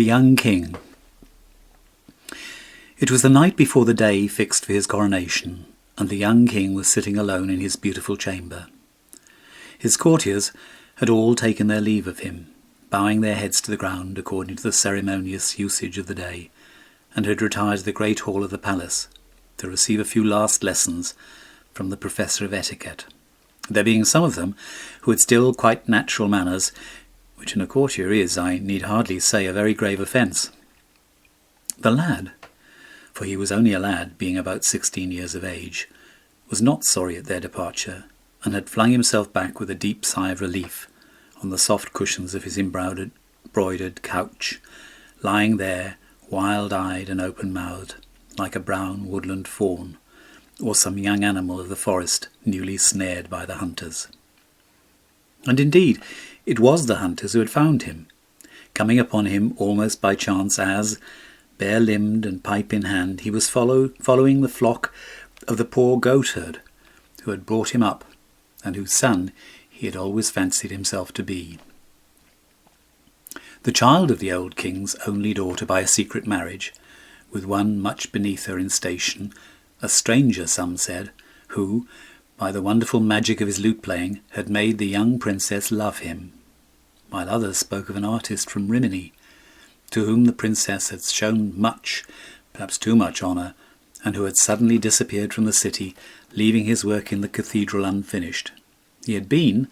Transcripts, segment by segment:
The young king. It was the night before the day fixed for his coronation, and the young king was sitting alone in his beautiful chamber. His courtiers had all taken their leave of him, bowing their heads to the ground according to the ceremonious usage of the day, and had retired to the great hall of the palace to receive a few last lessons from the professor of etiquette, there being some of them who had still quite natural manners, which in a courtier is, I need hardly say, a very grave offence. The lad, for he was only a lad, being about 16 years of age, was not sorry at their departure, and had flung himself back with a deep sigh of relief on the soft cushions of his embroidered couch, lying there, wild-eyed and open-mouthed, like a brown woodland fawn, or some young animal of the forest newly snared by the hunters. And indeed, it was the hunters who had found him, coming upon him almost by chance as, bare-limbed and pipe in hand, he was following the flock of the poor goatherd who had brought him up, and whose son he had always fancied himself to be. The child of the old king's only daughter by a secret marriage, with one much beneath her in station, a stranger, some said, who, by the wonderful magic of his lute-playing, had made the young princess love him, while others spoke of an artist from Rimini, to whom the princess had shown much, perhaps too much honour, and who had suddenly disappeared from the city, leaving his work in the cathedral unfinished. He had been,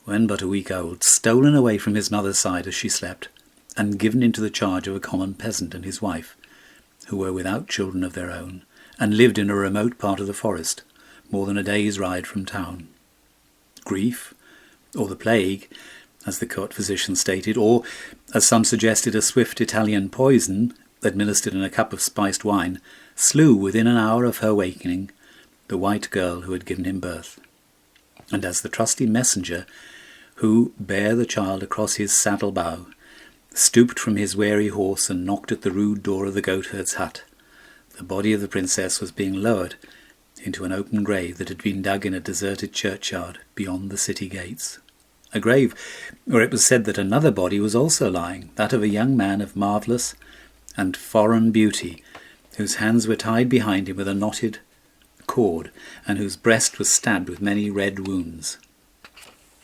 when but a week old, stolen away from his mother's side as she slept, and given into the charge of a common peasant and his wife, who were without children of their own, and lived in a remote part of the forest, more than a day's ride from town. Grief, or the plague, as the court physician stated, or, as some suggested, a swift Italian poison, administered in a cup of spiced wine, slew within an hour of her awakening the white girl who had given him birth. And as the trusty messenger, who bare the child across his saddle-bow, stooped from his weary horse and knocked at the rude door of the goatherd's hut, the body of the princess was being lowered into an open grave that had been dug in a deserted churchyard beyond the city gates. A grave where it was said that another body was also lying, that of a young man of marvellous and foreign beauty, whose hands were tied behind him with a knotted cord, and whose breast was stabbed with many red wounds.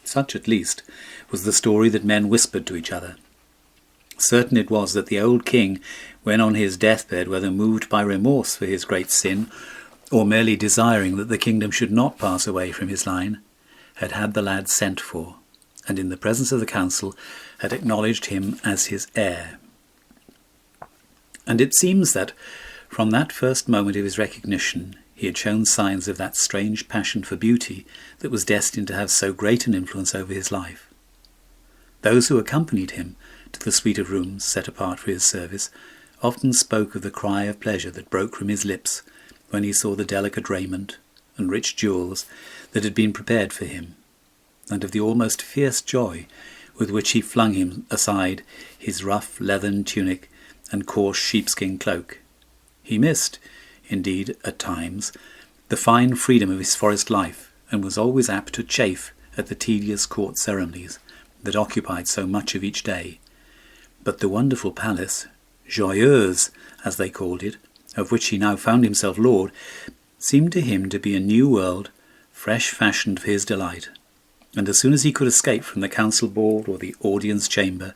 Such, at least, was the story that men whispered to each other. Certain it was that the old king, when on his deathbed, whether moved by remorse for his great sin, or merely desiring that the kingdom should not pass away from his line, had had the lad sent for, and in the presence of the council had acknowledged him as his heir. And it seems that, from that first moment of his recognition, he had shown signs of that strange passion for beauty that was destined to have so great an influence over his life. Those who accompanied him to the suite of rooms set apart for his service often spoke of the cry of pleasure that broke from his lips when he saw the delicate raiment and rich jewels that had been prepared for him, and of the almost fierce joy with which he flung him aside his rough leathern tunic and coarse sheepskin cloak. He missed, indeed, at times, the fine freedom of his forest life, and was always apt to chafe at the tedious court ceremonies that occupied so much of each day. But the wonderful palace, joyeuse, as they called it, of which he now found himself lord, seemed to him to be a new world, fresh fashioned for his delight, and as soon as he could escape from the council board or the audience chamber,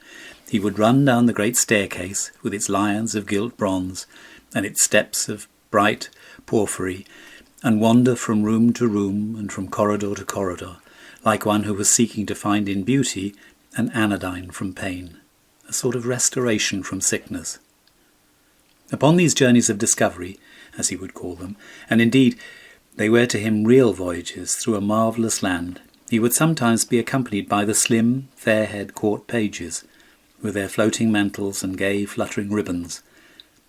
he would run down the great staircase with its lions of gilt bronze and its steps of bright porphyry, and wander from room to room and from corridor to corridor, like one who was seeking to find in beauty an anodyne from pain, a sort of restoration from sickness. Upon these journeys of discovery, as he would call them, and indeed they were to him real voyages through a marvellous land, he would sometimes be accompanied by the slim, fair-haired court pages, with their floating mantles and gay fluttering ribbons,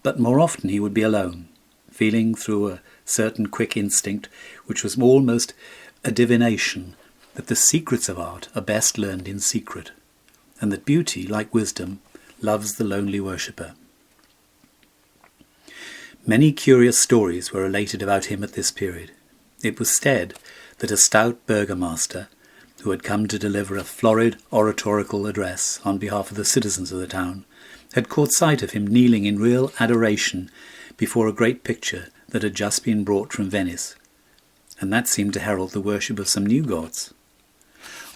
but more often he would be alone, feeling through a certain quick instinct, which was almost a divination, that the secrets of art are best learned in secret, and that beauty, like wisdom, loves the lonely worshipper. Many curious stories were related about him at this period. It was said that a stout burgomaster, who had come to deliver a florid oratorical address on behalf of the citizens of the town, had caught sight of him kneeling in real adoration before a great picture that had just been brought from Venice, and that seemed to herald the worship of some new gods.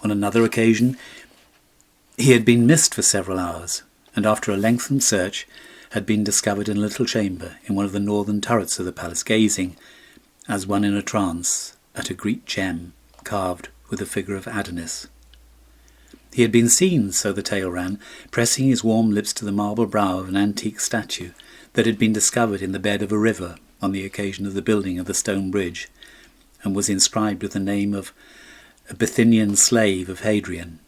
On another occasion he had been missed for several hours, and after a lengthened search had been discovered in a little chamber in one of the northern turrets of the palace, gazing, as one in a trance, at a Greek gem carved with the figure of Adonis. He had been seen, so the tale ran, pressing his warm lips to the marble brow of an antique statue that had been discovered in the bed of a river on the occasion of the building of the stone bridge, and was inscribed with the name of a Bithynian slave of Hadrian.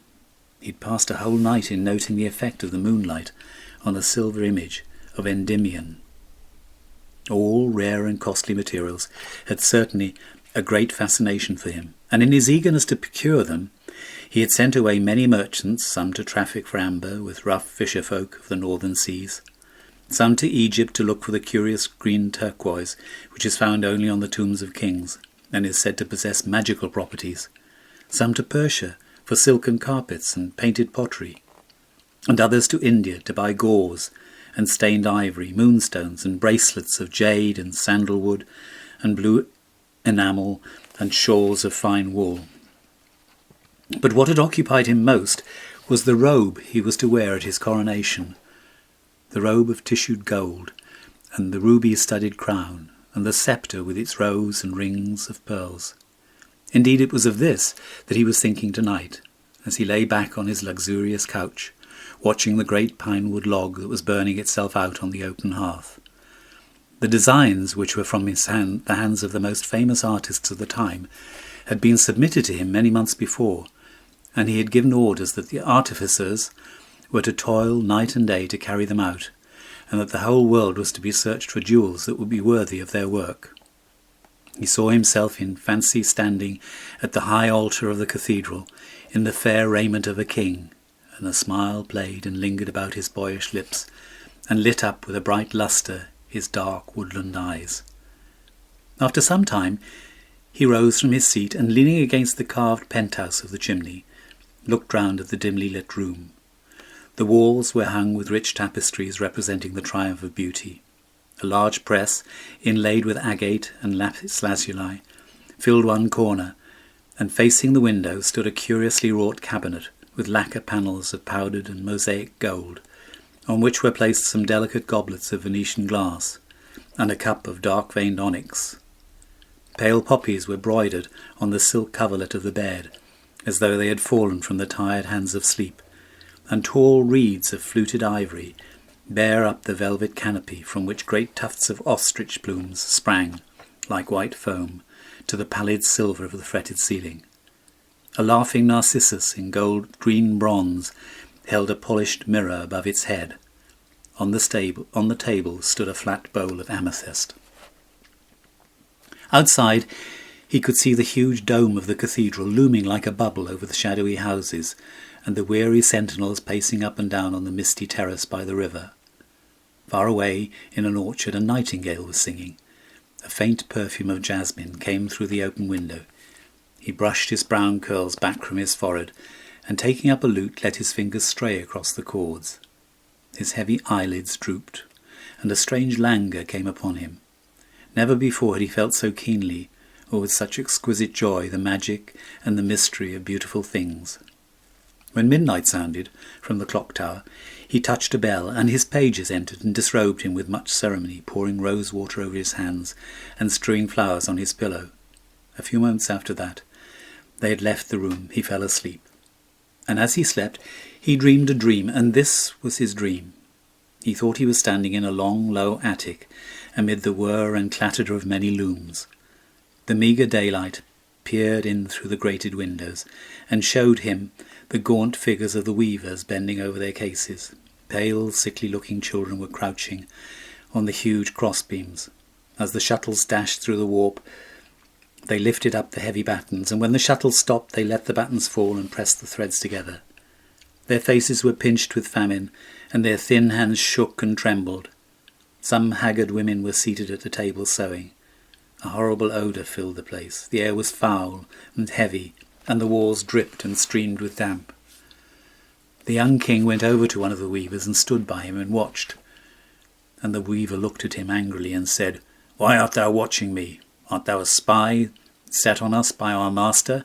He'd passed a whole night in noting the effect of the moonlight on a silver image of Endymion. All rare and costly materials had certainly a great fascination for him, and in his eagerness to procure them, he had sent away many merchants, some to traffic for amber with rough fisher folk of the northern seas, some to Egypt to look for the curious green turquoise which is found only on the tombs of kings and is said to possess magical properties, some to Persia for silken carpets and painted pottery, and others to India to buy gauze and stained ivory, moonstones and bracelets of jade and sandalwood and blue enamel and shawls of fine wool. But what had occupied him most was the robe he was to wear at his coronation, the robe of tissued gold, and the ruby-studded crown, and the sceptre with its rows and rings of pearls. Indeed, it was of this that he was thinking tonight, as he lay back on his luxurious couch, watching the great pine-wood log that was burning itself out on the open hearth. The designs, which were from the hands of the most famous artists of the time, had been submitted to him many months before, and he had given orders that the artificers were to toil night and day to carry them out, and that the whole world was to be searched for jewels that would be worthy of their work. He saw himself in fancy standing at the high altar of the cathedral, in the fair raiment of a king, and a smile played and lingered about his boyish lips, and lit up with a bright lustre his dark woodland eyes. After some time he rose from his seat, and leaning against the carved penthouse of the chimney, looked round at the dimly lit room. The walls were hung with rich tapestries representing the triumph of beauty. A large press, inlaid with agate and lapis lazuli, filled one corner, and facing the window stood a curiously wrought cabinet with lacquer panels of powdered and mosaic gold, on which were placed some delicate goblets of Venetian glass, and a cup of dark-veined onyx. Pale poppies were broidered on the silk coverlet of the bed, as though they had fallen from the tired hands of sleep, and tall reeds of fluted ivory bare up the velvet canopy from which great tufts of ostrich plumes sprang, like white foam, to the pallid silver of the fretted ceiling. A laughing narcissus in gold-green bronze held a polished mirror above its head. On the table stood a flat bowl of amethyst. Outside, he could see the huge dome of the cathedral looming like a bubble over the shadowy houses, and the weary sentinels pacing up and down on the misty terrace by the river. Far away, in an orchard, a nightingale was singing. A faint perfume of jasmine came through the open window. He brushed his brown curls back from his forehead, and taking up a lute let his fingers stray across the chords. His heavy eyelids drooped, and a strange languor came upon him. Never before had he felt so keenly, or with such exquisite joy, the magic and the mystery of beautiful things. When midnight sounded from the clock tower, he touched a bell, and his pages entered and disrobed him with much ceremony, pouring rose water over his hands and strewing flowers on his pillow. A few moments after that, they had left the room. He fell asleep. And as he slept, he dreamed a dream, and this was his dream. He thought he was standing in a long, low attic, amid the whir and clatter of many looms. The meagre daylight peered in through the grated windows, and showed him the gaunt figures of the weavers bending over their cases. Pale, sickly-looking children were crouching on the huge crossbeams. As the shuttles dashed through the warp, they lifted up the heavy battens, and when the shuttles stopped, they let the battens fall and pressed the threads together. Their faces were pinched with famine, and their thin hands shook and trembled. Some haggard women were seated at the table sewing. A horrible odour filled the place. The air was foul and heavy, and the walls dripped and streamed with damp. The young king went over to one of the weavers and stood by him and watched. And the weaver looked at him angrily and said, "Why art thou watching me? Art thou a spy set on us by our master?"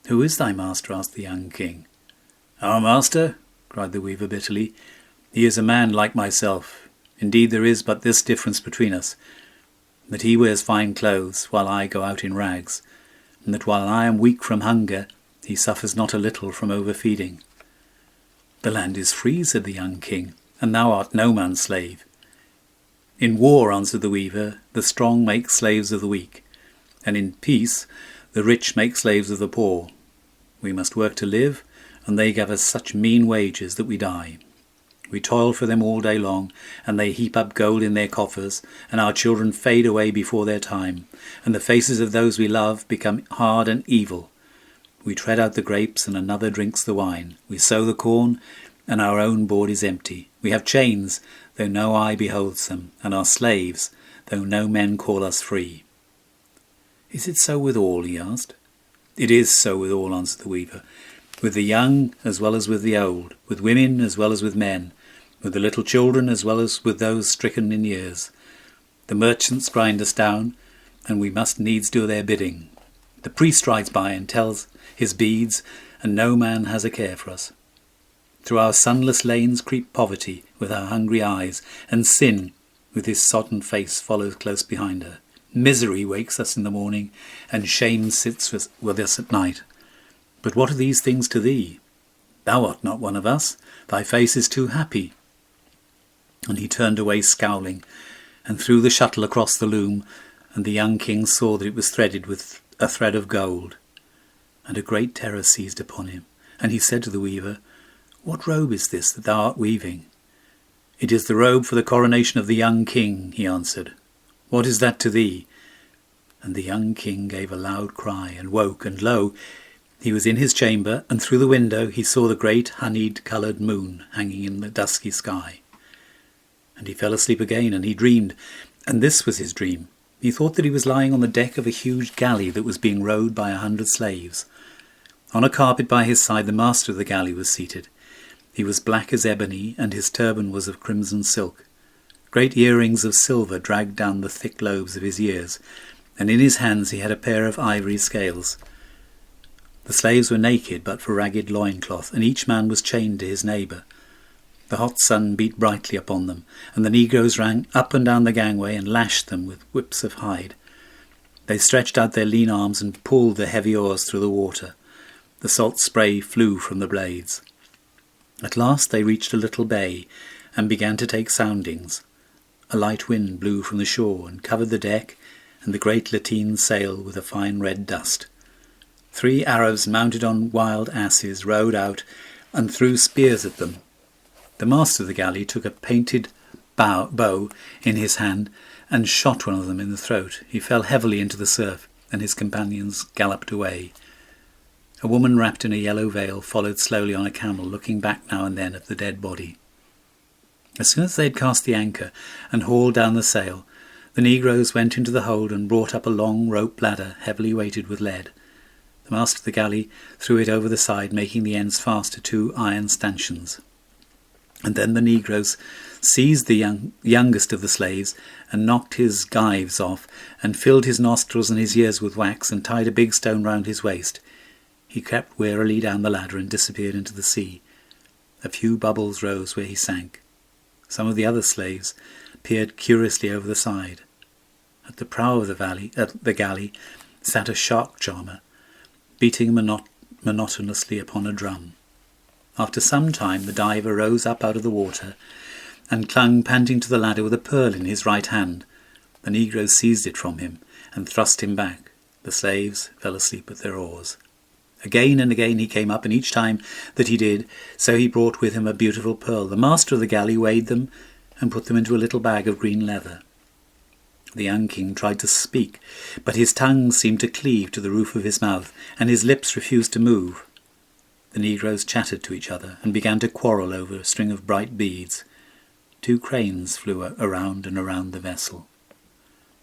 "Who is thy master?" asked the young king. "Our master?" cried the weaver bitterly. "He is a man like myself. Indeed, there is but this difference between us, that he wears fine clothes while I go out in rags, and that while I am weak from hunger, he suffers not a little from overfeeding." "The land is free," said the young king, "and thou art no man's slave." "In war," answered the weaver, "the strong make slaves of the weak, and in peace the rich make slaves of the poor. We must work to live, and they give us such mean wages that we die. We toil for them all day long, and they heap up gold in their coffers, and our children fade away before their time, and the faces of those we love become hard and evil. We tread out the grapes, and another drinks the wine. We sow the corn, and our own board is empty. We have chains, though no eye beholds them, and are slaves, though no men call us free." "Is it so with all?" he asked. "It is so with all," answered the weaver, "with the young as well as with the old, with women as well as with men, with the little children as well as with those stricken in years. The merchants grind us down, and we must needs do their bidding. The priest rides by and tells his beads, and no man has a care for us. Through our sunless lanes creep poverty with her hungry eyes, and sin with his sodden face follows close behind her. Misery wakes us in the morning, and shame sits with us at night. But what are these things to thee? Thou art not one of us. Thy face is too happy." And he turned away scowling, and threw the shuttle across the loom, and the young king saw that it was threaded with a thread of gold. And a great terror seized upon him, and he said to the weaver, "What robe is this that thou art weaving?" "It is the robe for the coronation of the young king," he answered. "What is that to thee?" And the young king gave a loud cry and woke, and lo, he was in his chamber, and through the window he saw the great honeyed-coloured moon hanging in the dusky sky. And he fell asleep again, and he dreamed, and this was his dream. He thought that he was lying on the deck of a huge galley that was being rowed by 100 slaves. On a carpet by his side the master of the galley was seated. He was black as ebony, and his turban was of crimson silk. Great earrings of silver dragged down the thick lobes of his ears, and in his hands he had a pair of ivory scales. The slaves were naked but for ragged loincloth, and each man was chained to his neighbour. The hot sun beat brightly upon them, and the negroes ran up and down the gangway and lashed them with whips of hide. They stretched out their lean arms and pulled the heavy oars through the water. The salt spray flew from the blades. At last they reached a little bay, and began to take soundings. A light wind blew from the shore, and covered the deck and the great lateen sail with a fine red dust. 3 Arabs mounted on wild asses rowed out and threw spears at them. The master of the galley took a painted bow in his hand and shot one of them in the throat. He fell heavily into the surf, and his companions galloped away. A woman wrapped in a yellow veil followed slowly on a camel, looking back now and then at the dead body. As soon as they had cast the anchor and hauled down the sail, the negroes went into the hold and brought up a long rope ladder heavily weighted with lead. The master of the galley threw it over the side, making the ends fast to 2 iron stanchions. And then the negroes seized the youngest of the slaves and knocked his gyves off, and filled his nostrils and his ears with wax, and tied a big stone round his waist. He crept warily down the ladder and disappeared into the sea. A few bubbles rose where he sank. Some of the other slaves peered curiously over the side. At the prow of the galley sat a shark charmer, beating monotonously upon a drum. After some time the diver rose up out of the water and clung panting to the ladder with a pearl in his right hand. The negroes seized it from him and thrust him back. The slaves fell asleep at their oars. Again and again he came up, and each time that he did so he brought with him a beautiful pearl. The master of the galley weighed them and put them into a little bag of green leather. The young king tried to speak, but his tongue seemed to cleave to the roof of his mouth, and his lips refused to move. The negroes chattered to each other and began to quarrel over a string of bright beads. 2 cranes flew around and around the vessel.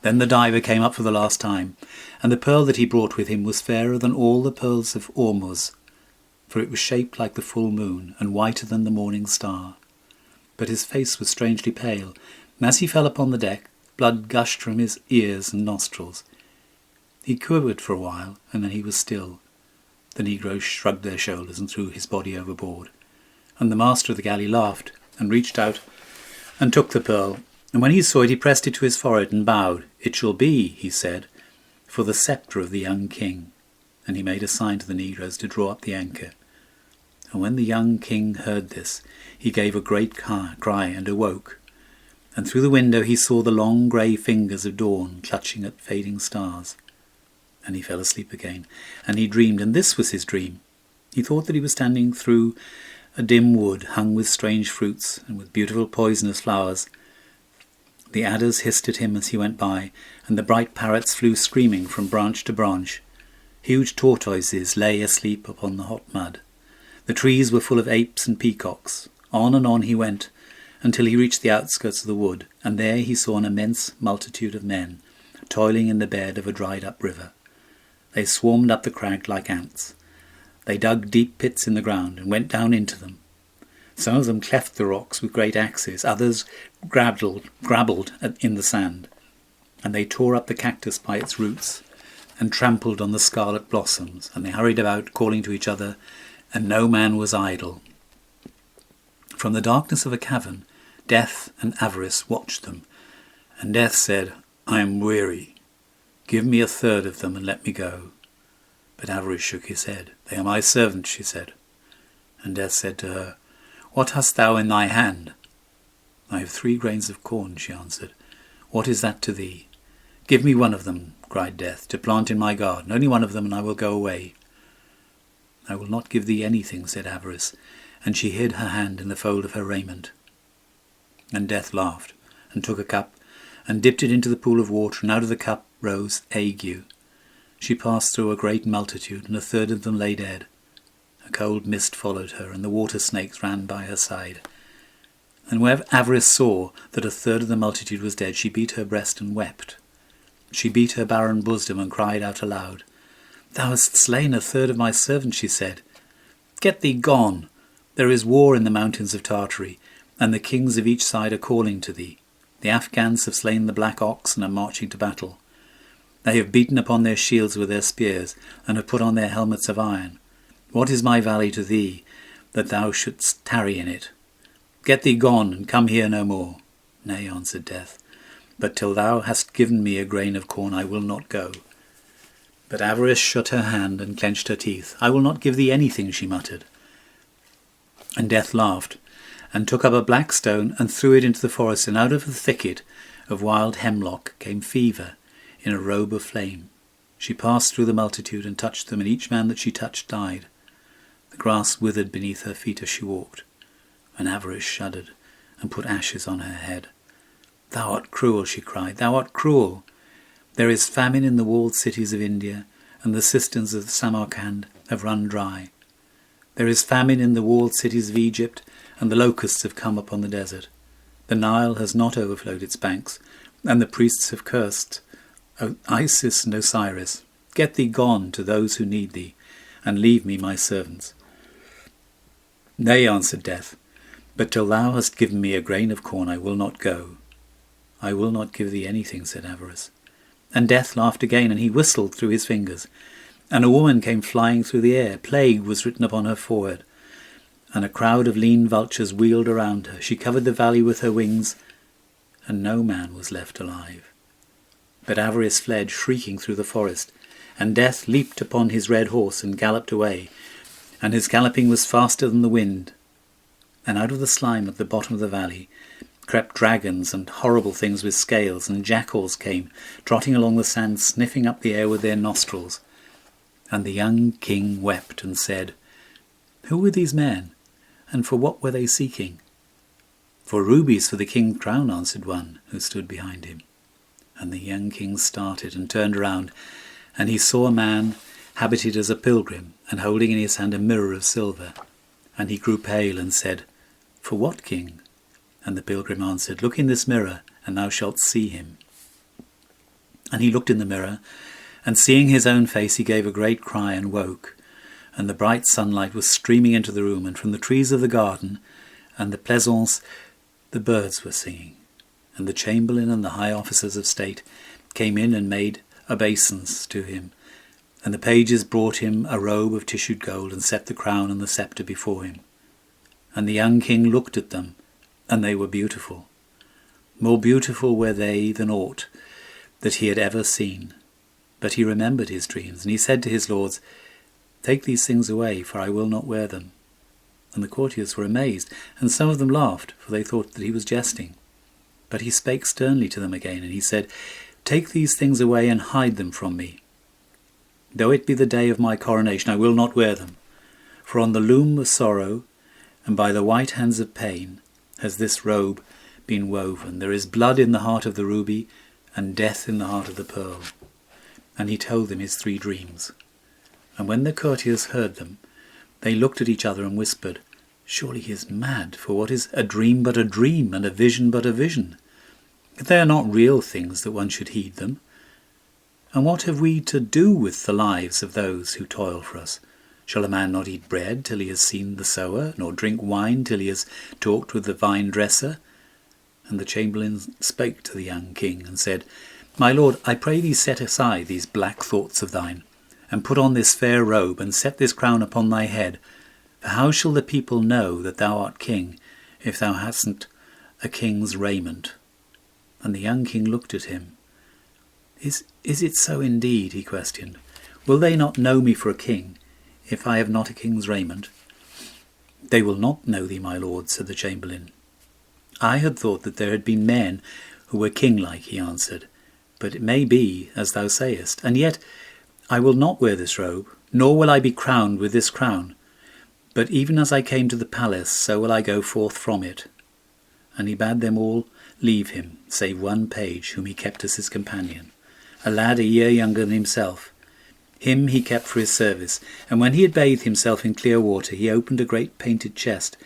Then the diver came up for the last time, and the pearl that he brought with him was fairer than all the pearls of Ormuz, for it was shaped like the full moon, and whiter than the morning star. But his face was strangely pale, and as he fell upon the deck, blood gushed from his ears and nostrils. He quivered for a while, and then he was still. The negroes shrugged their shoulders and threw his body overboard, and the master of the galley laughed, and reached out and took the pearl, and when he saw it he pressed it to his forehead and bowed. "It shall be," he said, "for the sceptre of the young king." And he made a sign to the negroes to draw up the anchor. And when the young king heard this, he gave a great cry and awoke. And through the window he saw the long grey fingers of dawn clutching at fading stars. And he fell asleep again, and he dreamed, and this was his dream. He thought that he was standing through a dim wood hung with strange fruits and with beautiful poisonous flowers. The adders hissed at him as he went by, and the bright parrots flew screaming from branch to branch. Huge tortoises lay asleep upon the hot mud. The trees were full of apes and peacocks. On and on he went, until he reached the outskirts of the wood, and there he saw an immense multitude of men, toiling in the bed of a dried-up river. They swarmed up the crag like ants. They dug deep pits in the ground and went down into them. Some of them cleft the rocks with great axes, others grabbled in the sand, and they tore up the cactus by its roots and trampled on the scarlet blossoms, and they hurried about, calling to each other, and no man was idle. From the darkness of a cavern, Death and Avarice watched them, and Death said, "I am weary. Give me a third of them and let me go." But Avarice shook his head. "They are my servants," she said. And Death said to her, "What hast thou in thy hand?" "I have 3 grains of corn," she answered. "What is that to thee?" "Give me one of them," cried Death, "to plant in my garden, only one of them, and I will go away." "I will not give thee anything," said Avarice, and she hid her hand in the fold of her raiment. And Death laughed, and took a cup, and dipped it into the pool of water, and out of the cup rose ague. She passed through a great multitude, and a third of them lay dead. A cold mist followed her, and the water snakes ran by her side. And whenever Avarice saw that a third of the multitude was dead, she beat her breast and wept. She beat her barren bosom and cried out aloud. "Thou hast slain a third of my servants," she said. "Get thee gone! There is war in the mountains of Tartary, and the kings of each side are calling to thee. The Afghans have slain the black ox and are marching to battle. They have beaten upon their shields with their spears, and have put on their helmets of iron. What is my valley to thee, that thou shouldst tarry in it? Get thee gone, and come here no more." "Nay," answered Death, "but till thou hast given me a grain of corn I will not go." But Avarice shut her hand and clenched her teeth. "I will not give thee anything," she muttered. And Death laughed, and took up a black stone and threw it into the forest, and out of the thicket of wild hemlock came Fever in a robe of flame. She passed through the multitude and touched them, and each man that she touched died. The grass withered beneath her feet as she walked, and Avarice shuddered and put ashes on her head. "Thou art cruel," she cried, "thou art cruel. There is famine in the walled cities of India, and the cisterns of Samarkand have run dry. There is famine in the walled cities of Egypt, and the locusts have come upon the desert. The Nile has not overflowed its banks, and the priests have cursed Isis and Osiris. Get thee gone to those who need thee, and leave me my servants." "Nay," answered Death, "but till thou hast given me a grain of corn I will not go." "I will not give thee anything," said Avarice. And Death laughed again, and he whistled through his fingers. And a woman came flying through the air. Plague was written upon her forehead, and a crowd of lean vultures wheeled around her. She covered the valley with her wings, and no man was left alive. But Avarice fled, shrieking through the forest, and Death leaped upon his red horse and galloped away, and his galloping was faster than the wind. And out of the slime at the bottom of the valley crept dragons and horrible things with scales, and jackals came, trotting along the sand, sniffing up the air with their nostrils. And the young king wept and said, "Who were these men, and for what were they seeking?" "For rubies for the king's crown," answered one who stood behind him. And the young king started and turned around, and he saw a man habited as a pilgrim, and holding in his hand a mirror of silver. And he grew pale and said, "For what king?" And the pilgrim answered, "Look in this mirror, and thou shalt see him." And he looked in the mirror, and seeing his own face he gave a great cry and woke. And the bright sunlight was streaming into the room, and from the trees of the garden and the pleasaunce the birds were singing. And the chamberlain and the high officers of state came in and made obeisance to him. And the pages brought him a robe of tissued gold, and set the crown and the sceptre before him. And the young king looked at them, and they were beautiful. More beautiful were they than aught that he had ever seen. But he remembered his dreams, and he said to his lords, "Take these things away, for I will not wear them." And the courtiers were amazed, and some of them laughed, for they thought that he was jesting. But he spake sternly to them again, and he said, "Take these things away and hide them from me. Though it be the day of my coronation, I will not wear them. For on the loom of sorrow, and by the white hands of pain, has this robe been woven. There is blood in the heart of the ruby, and death in the heart of the pearl." And he told them his 3 dreams. And when the courtiers heard them, they looked at each other and whispered, "Surely he is mad, for what is a dream but a dream, and a vision but a vision? If they are not real things that one should heed them. And what have we to do with the lives of those who toil for us? Shall a man not eat bread till he has seen the sower, nor drink wine till he has talked with the vine-dresser?" And the chamberlain spake to the young king, and said, "My lord, I pray thee set aside these black thoughts of thine, and put on this fair robe, and set this crown upon thy head. For how shall the people know that thou art king, if thou hast a king's raiment?" And the young king looked at him. Is it so indeed?" he questioned. "Will they not know me for a king, if I have not a king's raiment?" "They will not know thee, my lord," said the chamberlain. "I had thought that there had been men who were king-like," he answered. "But it may be as thou sayest. And yet I will not wear this robe, nor will I be crowned with this crown. But even as I came to the palace, so will I go forth from it." And he bade them all leave him, save one page, whom he kept as his companion, a lad a year younger than himself. Him he kept for his service, and when he had bathed himself in clear water, he opened a great painted chest,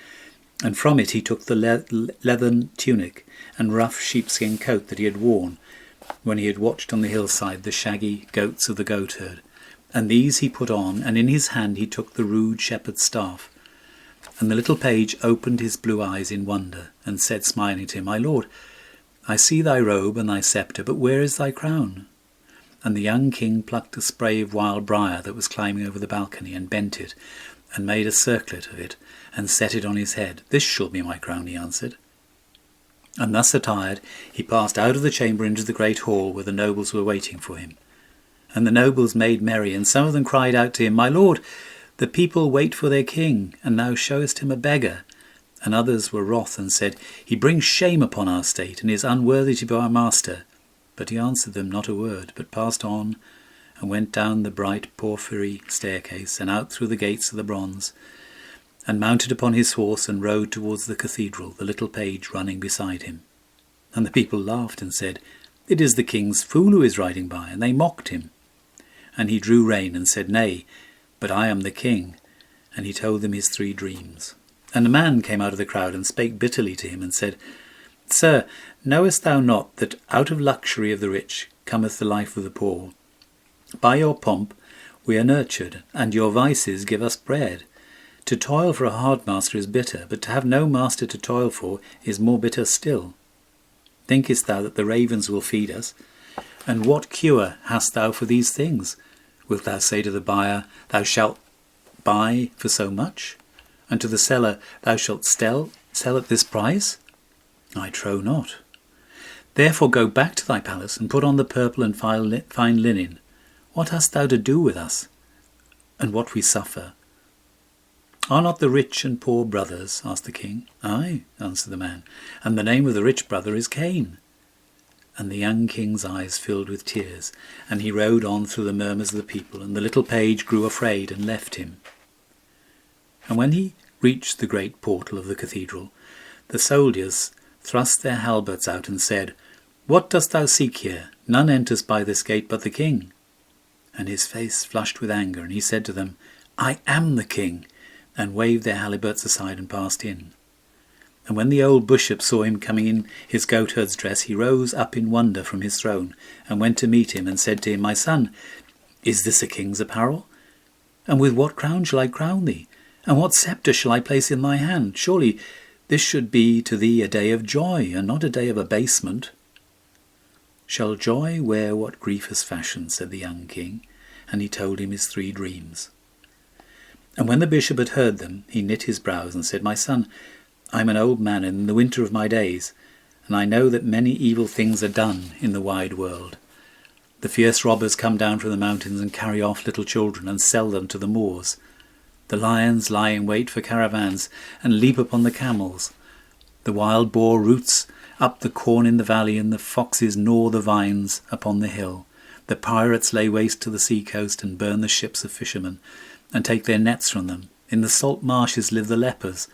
and from it he took the leathern tunic and rough sheepskin coat that he had worn when he had watched on the hillside the shaggy goats of the goatherd. And these he put on, and in his hand he took the rude shepherd's staff. And the little page opened his blue eyes in wonder, and said, smiling to him, "My lord, I see thy robe and thy sceptre, but where is thy crown?" And the young king plucked a spray of wild briar that was climbing over the balcony, and bent it, and made a circlet of it, and set it on his head. "This shall be my crown," he answered. And thus attired, he passed out of the chamber into the great hall, where the nobles were waiting for him. And the nobles made merry, and some of them cried out to him, "My lord, the people wait for their king, and thou showest him a beggar." And others were wroth, and said, "He brings shame upon our state, and is unworthy to be our master." But he answered them not a word, but passed on, and went down the bright porphyry staircase, and out through the gates of the bronze, and mounted upon his horse, and rode towards the cathedral, the little page running beside him. And the people laughed, and said, "It is the king's fool who is riding by," and they mocked him. And he drew rein, and said, "Nay, but I am the king." And he told them his 3 dreams. And a man came out of the crowd, and spake bitterly to him, and said, "Sir, knowest thou not that out of luxury of the rich cometh the life of the poor? By your pomp we are nurtured, and your vices give us bread. To toil for a hard master is bitter, but to have no master to toil for is more bitter still. Thinkest thou that the ravens will feed us? And what cure hast thou for these things? Wilt thou say to the buyer, Thou shalt buy for so much? And to the seller, Thou shalt sell at this price? I trow not. Therefore go back to thy palace, and put on the purple and fine linen. What hast thou to do with us, and what we suffer? Are not the rich and poor brothers? Asked the king. Ay, answered the man, and the name of the rich brother is Cain. And the young king's eyes filled with tears, and he rode on through the murmurs of the people, and the little page grew afraid and left him. And when he reached the great portal of the cathedral, the soldiers thrust their halberts out and said, What dost thou seek here? None enters by this gate but the king. And his face flushed with anger, and he said to them, I am the king, and waved their halberts aside and passed in. And when the old bishop saw him coming in his goatherd's dress, he rose up in wonder from his throne, and went to meet him, and said to him, My son, is this a king's apparel? And with what crown shall I crown thee? And what sceptre shall I place in thy hand? Surely this should be to thee a day of joy, and not a day of abasement. Shall joy wear what grief has fashioned? Said the young king, and he told him his 3 dreams. And when the bishop had heard them, he knit his brows, and said, My son, I am an old man in the winter of my days, and I know that many evil things are done in the wide world. The fierce robbers come down from the mountains and carry off little children and sell them to the Moors. The lions lie in wait for caravans and leap upon the camels. The wild boar roots up the corn in the valley, and the foxes gnaw the vines upon the hill. The pirates lay waste to the sea coast and burn the ships of fishermen, and take their nets from them. In the salt marshes live the lepers.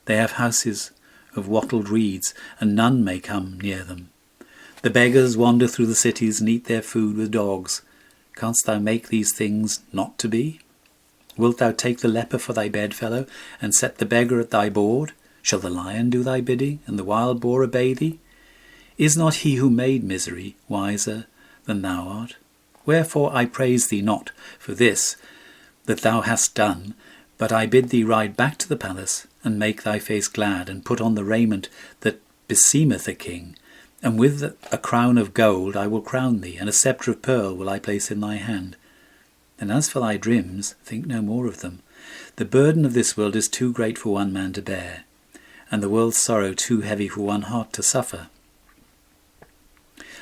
They have houses of wattled reeds, and none may come near them. The beggars wander through the cities and eat their food with dogs. Canst thou make these things not to be? Wilt thou take the leper for thy bedfellow, and set the beggar at thy board? Shall the lion do thy bidding, and the wild boar obey thee? Is not he who made misery wiser than thou art? Wherefore I praise thee not for this that thou hast done, but I bid thee ride back to the palace, and make thy face glad, and put on the raiment that beseemeth a king. And with a crown of gold I will crown thee, and a sceptre of pearl will I place in thy hand. And as for thy dreams, think no more of them. The burden of this world is too great for one man to bear, and the world's sorrow too heavy for one heart to suffer.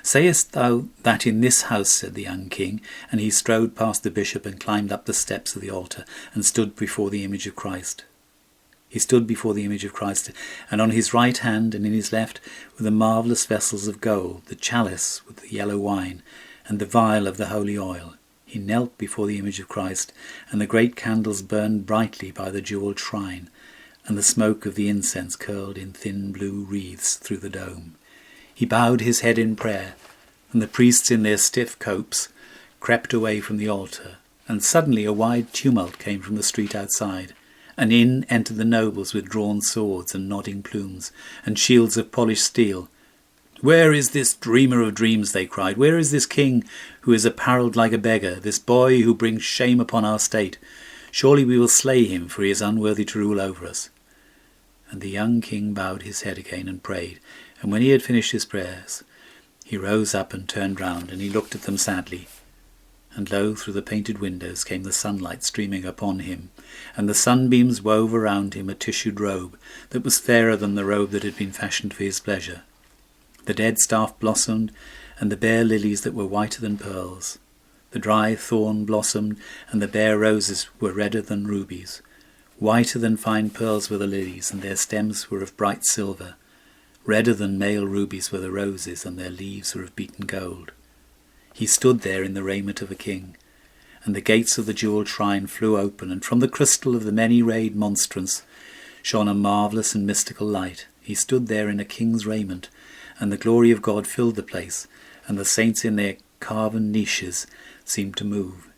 Sayest thou that in this house? Said the young king, and he strode past the bishop and climbed up the steps of the altar and stood before the image of Christ. He stood before the image of Christ, and on his right hand and in his left were the marvellous vessels of gold, the chalice with the yellow wine, and the vial of the holy oil. He knelt before the image of Christ, and the great candles burned brightly by the jewelled shrine, and the smoke of the incense curled in thin blue wreaths through the dome. He bowed his head in prayer, and the priests in their stiff copes crept away from the altar, and suddenly a wide tumult came from the street outside, and in entered the nobles with drawn swords and nodding plumes, and shields of polished steel. Where is this dreamer of dreams? They cried. Where is this king who is apparelled like a beggar, this boy who brings shame upon our state? Surely we will slay him, for he is unworthy to rule over us. And the young king bowed his head again and prayed, and when he had finished his prayers, he rose up and turned round, and he looked at them sadly. And lo, through the painted windows came the sunlight streaming upon him, and the sunbeams wove around him a tissued robe that was fairer than the robe that had been fashioned for his pleasure. The dead staff blossomed, and the bare lilies that were whiter than pearls. The dry thorn blossomed, and the bare roses were redder than rubies. Whiter than fine pearls were the lilies, and their stems were of bright silver. Redder than male rubies were the roses, and their leaves were of beaten gold. He stood there in the raiment of a king, and the gates of the jewelled shrine flew open, and from the crystal of the many-rayed monstrance shone a marvellous and mystical light. He stood there in a king's raiment, and the glory of God filled the place, and the saints in their carven niches seemed to move.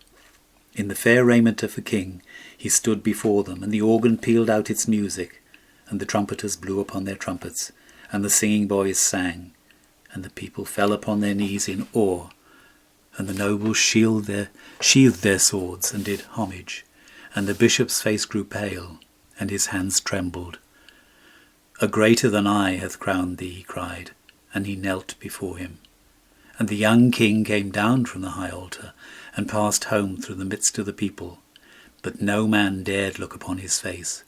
In the fair raiment of the king he stood before them, and the organ pealed out its music, and the trumpeters blew upon their trumpets, and the singing boys sang, and the people fell upon their knees in awe, and the nobles sheathed their swords and did homage, and the bishop's face grew pale, and his hands trembled. A greater than I hath crowned thee, he cried, and he knelt before him. And the young king came down from the high altar, and passed home through the midst of the people, but no man dared look upon his face,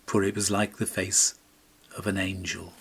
for it was like the face of an angel.